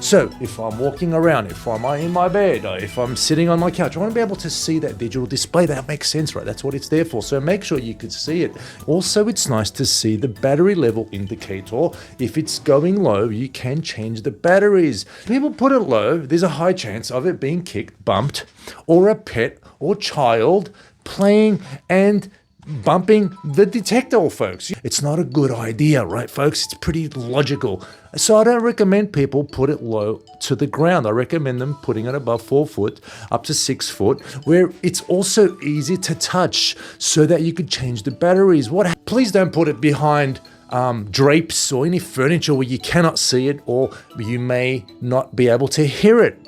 So if I'm walking around, if I'm in my bed, or if I'm sitting on my couch, I want to be able to see that digital display. That makes sense, right? That's what it's there for. So make sure you can see it. Also, it's nice to see the battery level indicator. If it's going low, you can change the batteries. People put it low, there's a high chance of it being kicked, bumped, or a pet or child playing and bumping the detector, folks. It's not a good idea, right, folks? It's pretty logical. So I don't recommend people put it low to the ground. I recommend them putting it above 4 foot, up to 6 foot, where it's also easy to touch so that you could change the batteries. Please don't put it behind drapes or any furniture where you cannot see it or you may not be able to hear it.